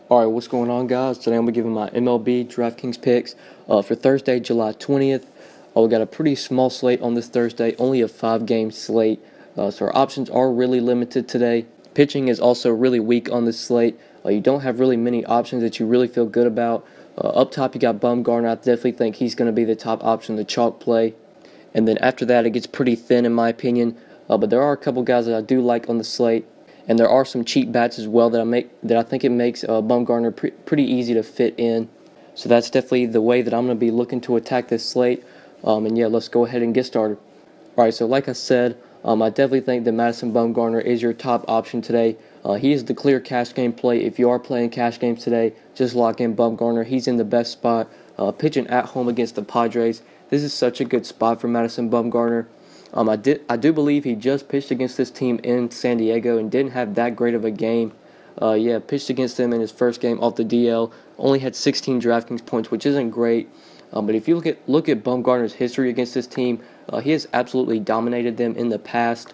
Alright, what's going on, guys? Today I'm going to be giving my MLB DraftKings picks for Thursday, July 20th. We got a pretty small slate on this Thursday, only a 5-game slate, so our options are really limited today. Pitching is also really weak on this slate. You don't have really many options that you really feel good about. Up top, you got Bumgarner. I definitely think he's going to be the top option, the chalk play. And then after that, it gets pretty thin in my opinion, but there are a couple guys that I do like on the slate. And there are some cheap bats as well that I think it makes Bumgarner pretty easy to fit in. So that's definitely the way that I'm going to be looking to attack this slate. And yeah, let's go ahead and get started. Alright, so like I said, I definitely think that Madison Bumgarner is your top option today. He is the clear cash game play. If you are playing cash games today, just lock in Bumgarner. He's in the best spot, pitching at home against the Padres. This is such a good spot for Madison Bumgarner. I do believe he just pitched against this team in San Diego and didn't have that great of a game. Pitched against them in his first game off the DL. Only had 16 DraftKings points, which isn't great. But if you look at Bumgarner's history against this team, he has absolutely dominated them in the past.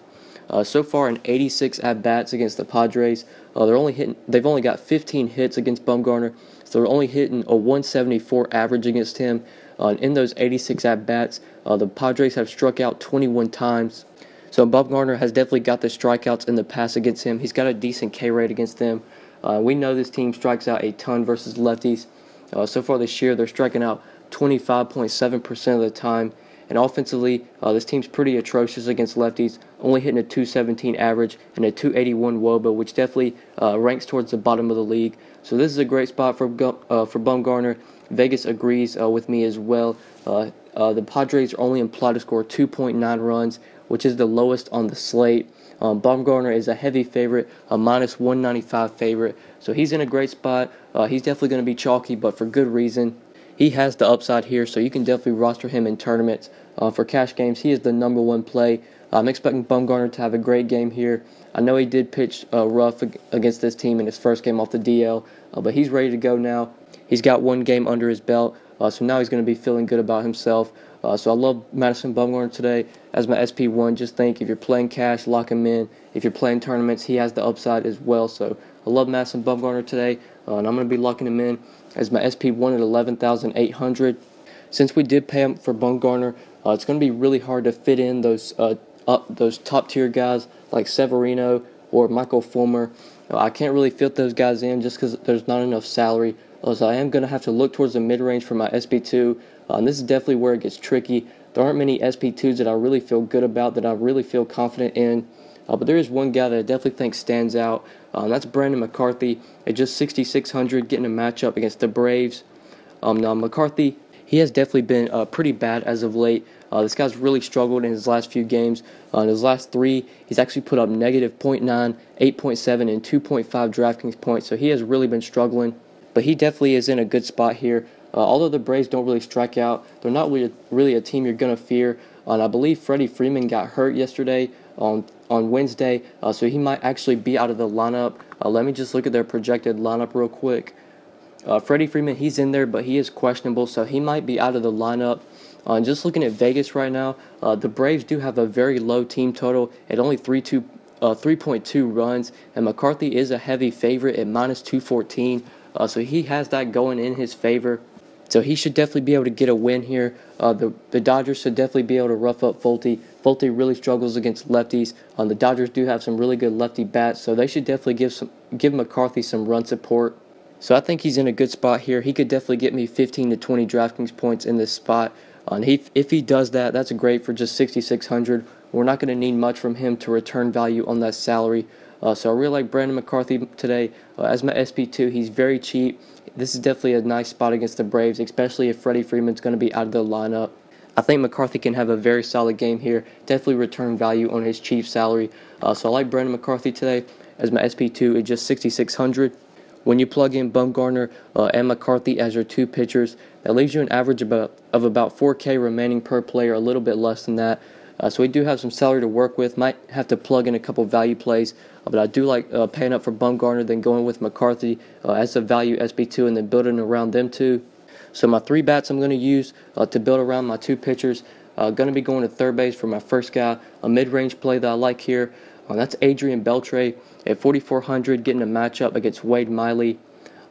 So far in 86 at-bats against the Padres, they've only got 15 hits against Bumgarner, so they're only hitting a 174 average against him. In those 86 at-bats, the Padres have struck out 21 times. So Bumgarner has definitely got the strikeouts in the past against him. He's got a decent K rate against them. We know this team strikes out a ton versus lefties. So far this year, they're striking out 25.7% of the time. And offensively, this team's pretty atrocious against lefties, only hitting a 217 average and a 281 WOBA, which definitely ranks towards the bottom of the league. So this is a great spot for Bumgarner. Vegas agrees with me as well. The Padres are only implied to score 2.9 runs, which is the lowest on the slate. Bumgarner is a heavy favorite, a minus 195 favorite. So he's in a great spot. He's definitely going to be chalky, but for good reason. He has the upside here, so you can definitely roster him in tournaments. For cash games, he is the #1 play. I'm expecting Bumgarner to have a great game here. I know he did pitch rough against this team in his first game off the DL, but he's ready to go now. He's got one game under his belt, so now he's going to be feeling good about himself. So I love Madison Bumgarner today as my SP1. Just think, if you're playing cash, lock him in. If you're playing tournaments, he has the upside as well. So I love Madison Bumgarner today, and I'm going to be locking him in as my SP1 at 11,800. Since we did pay him for Bumgarner, it's going to be really hard to fit in those top tier guys like Severino or Michael Fulmer. I can't really fit those guys in just because there's not enough salary. So I am going to have to look towards the mid-range for my SP2. And this is definitely where it gets tricky. There aren't many SP2s that I really feel good about, that I really feel confident in. But there is one guy that I definitely think stands out. That's Brandon McCarthy at just 6,600, getting a matchup against the Braves. Now, McCarthy, he has definitely been pretty bad as of late. This guy's really struggled in his last few games. In his last 3, he's actually put up negative 0.9, 8.7, and 2.5 DraftKings points. So he has really been struggling. But he definitely is in a good spot here. Although the Braves don't really strike out, they're not really a team you're going to fear. And I believe Freddie Freeman got hurt yesterday on Wednesday, so he might actually be out of the lineup. Let me just look at their projected lineup real quick. Freddie Freeman, he's in there, but he is questionable, so he might be out of the lineup. Just looking at Vegas right now, the Braves do have a very low team total at only 3.2 runs, and McCarthy is a heavy favorite at minus 214. So he has that going in his favor. So he should definitely be able to get a win here. The Dodgers should definitely be able to rough up Fulte. Fulte really struggles against lefties. The Dodgers do have some really good lefty bats, so they should definitely give McCarthy some run support. So I think he's in a good spot here. He could definitely get me 15 to 20 DraftKings points in this spot. And if he does that, that's great for just 6,600. We're not going to need much from him to return value on that salary. So I really like Brandon McCarthy today as my SP2. He's very cheap. This is definitely a nice spot against the Braves, especially if Freddie Freeman's going to be out of the lineup. I think McCarthy can have a very solid game here, definitely return value on his cheap salary. So I like Brandon McCarthy today as my SP2 at just 6,600. When you plug in Bumgarner and McCarthy as your two pitchers, that leaves you an average of about 4K remaining per player, a little bit less than that. So we do have some salary to work with. Might have to plug in a couple value plays, but I do like paying up for Bumgarner, then going with McCarthy as a value SP2, and then building around them two. So my 3 bats I'm going to use to build around my 2 pitchers. Going to be going to third base for my first guy. A mid-range play that I like here. That's Adrian Beltre at 4,400, getting a matchup against Wade Miley.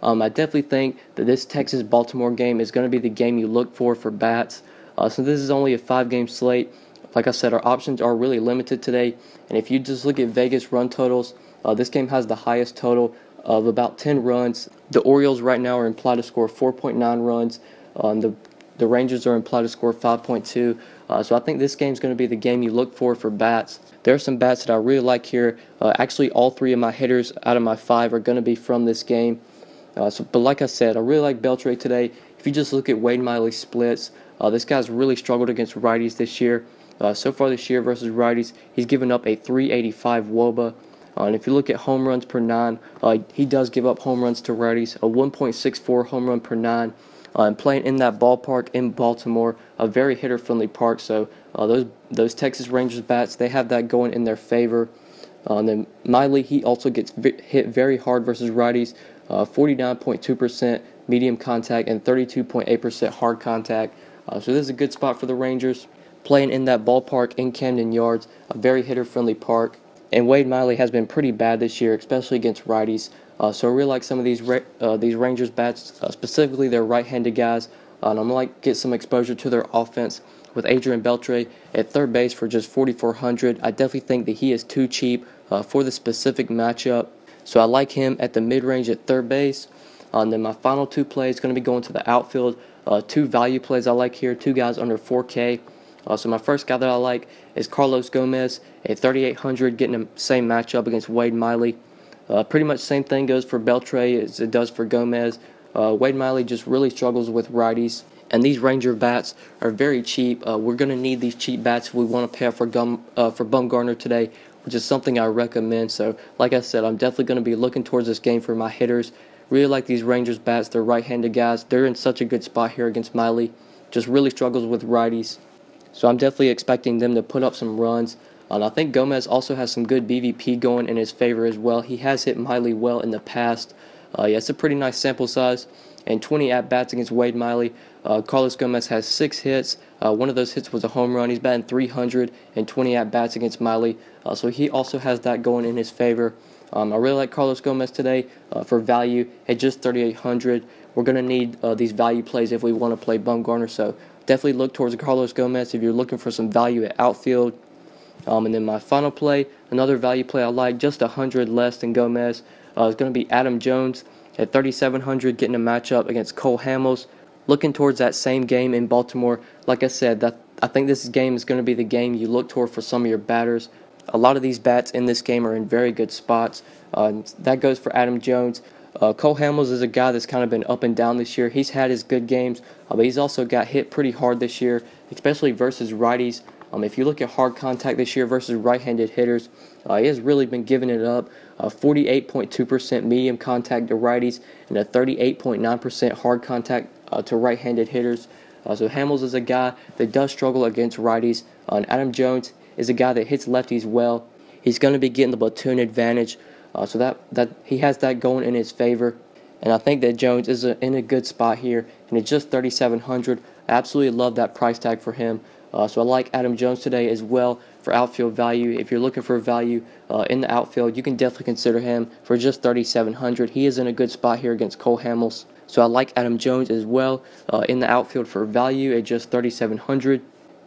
I definitely think that this Texas-Baltimore game is going to be the game you look for bats. So this is only a 5-game slate. Like I said, our options are really limited today. And if you just look at Vegas run totals, this game has the highest total of about 10 runs. The Orioles right now are implied to score 4.9 runs. The Rangers are implied to score 5.2. So I think this game is going to be the game you look for bats. There are some bats that I really like here. Actually, all 3 of my hitters out of my 5 are going to be from this game. But like I said, I really like Beltre today. If you just look at Wade Miley's splits, this guy's really struggled against righties this year. So far this year versus righties, he's given up a 385 WOBA. And if you look at home runs per 9, he does give up home runs to righties, a 1.64 home run per 9. And playing in that ballpark in Baltimore, a very hitter-friendly park. So those Texas Rangers bats, they have that going in their favor. And then Miley, he also gets hit very hard versus righties, 49.2% medium contact and 32.8% hard contact. So this is a good spot for the Rangers. Playing in that ballpark in Camden Yards, a very hitter-friendly park. And Wade Miley has been pretty bad this year, especially against righties. So I really like some of these Rangers bats, specifically their right-handed guys. And I'm going to get some exposure to their offense with Adrian Beltre at third base for just $4,400. I definitely think that he is too cheap for the specific matchup. So I like him at the mid-range at third base. And then my final 2 plays going to be going to the outfield. 2 value plays I like here, 2 guys under 4K. So my first guy that I like is Carlos Gomez at 3,800, getting the same matchup against Wade Miley. Pretty much same thing goes for Beltre as it does for Gomez. Wade Miley just really struggles with righties. And these Ranger bats are very cheap. We're going to need these cheap bats if we want to pay up for Bumgarner today, which is something I recommend. So like I said, I'm definitely going to be looking towards this game for my hitters. Really like these Rangers bats. They're right-handed guys. They're in such a good spot here against Miley. Just really struggles with righties. So I'm definitely expecting them to put up some runs. And I think Gomez also has some good BVP going in his favor as well. He has hit Miley well in the past. Yeah, it's a pretty nice sample size. And 20 at-bats against Wade Miley. Carlos Gomez has 6 hits. One of those hits was a home run. He's batting 300 and 20 at-bats against Miley. So he also has that going in his favor. I really like Carlos Gomez today for value at just 3,800. We're going to need these value plays if we want to play Bumgarner. So definitely look towards Carlos Gomez if you're looking for some value at outfield. And then my final play, another value play I like, just 100 less than Gomez, is going to be Adam Jones at 3,700, getting a matchup against Cole Hamels. Looking towards that same game in Baltimore. Like I said, I think this game is going to be the game you look toward for some of your batters. A lot of these bats in this game are in very good spots. That goes for Adam Jones. Cole Hamels is a guy that's kind of been up and down this year. He's had his good games, but he's also got hit pretty hard this year, especially versus righties. If you look at hard contact this year versus right-handed hitters, he has really been giving it up. 48.2% medium contact to righties and a 38.9% hard contact to right-handed hitters. So Hamels is a guy that does struggle against righties. And Adam Jones is a guy that hits lefties well. He's going to be getting the platoon advantage. So that he has that going in his favor. And I think that Jones is in a good spot here. And it's just 3,700. I absolutely love that price tag for him. So I like Adam Jones today as well for outfield value. If you're looking for value in the outfield, you can definitely consider him for just 3,700. He is in a good spot here against Cole Hamels. So I like Adam Jones as well in the outfield for value at just 3,700.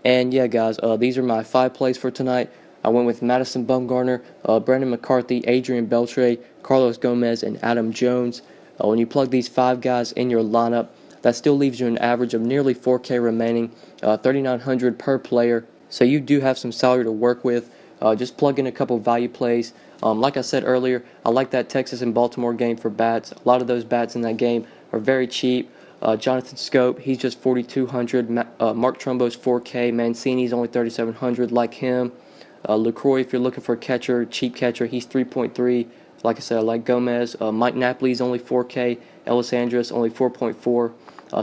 And yeah, guys, these are my 5 plays for tonight. I went with Madison Bumgarner, Brandon McCarthy, Adrian Beltre, Carlos Gomez, and Adam Jones. When you plug these 5 guys in your lineup, that still leaves you an average of nearly 4K remaining, $3,900 per player. So you do have some salary to work with. Just plug in a couple value plays. Like I said earlier, I like that Texas and Baltimore game for bats. A lot of those bats in that game are very cheap. Jonathan Scope, he's just 4,200. Mark Trumbo's 4K. Mancini's only 3,700. Like him. LaCroix, if you're looking for a catcher, cheap catcher, he's 3.3. Like I said, I like Gomez. Mike Napoli's only 4K. Ellis Andrus only 4.4.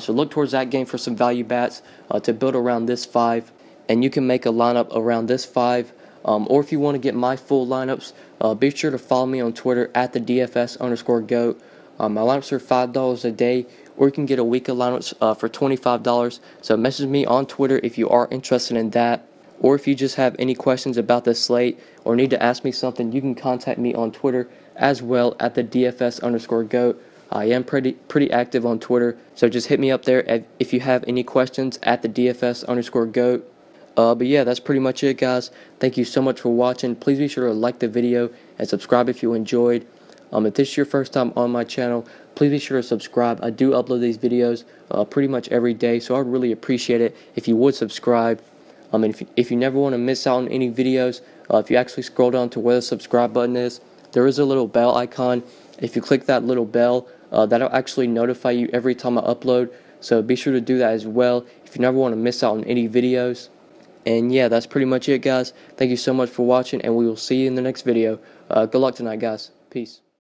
So look towards that game for some value bats to build around this 5. And you can make a lineup around this 5. Or if you want to get my full lineups, be sure to follow me on Twitter at the DFS_GOAT. My lineups are $5 a day, or you can get a week of lineups for $25. So message me on Twitter if you are interested in that. Or if you just have any questions about the slate or need to ask me something, you can contact me on Twitter as well at the DFS_GOAT. I am pretty active on Twitter, so just hit me up there if you have any questions at the DFS_GOAT. But yeah, that's pretty much it, guys. Thank you so much for watching. Please be sure to like the video and subscribe if you enjoyed. If this is your first time on my channel, please be sure to subscribe. I do upload these videos pretty much every day, so I'd really appreciate it if you would subscribe. And if you never want to miss out on any videos, if you actually scroll down to where the subscribe button is, there is a little bell icon. If you click that little bell, that'll actually notify you every time I upload. So be sure to do that as well if you never want to miss out on any videos. And yeah, that's pretty much it, guys. Thank you so much for watching, and we will see you in the next video. Good luck tonight, guys. Peace.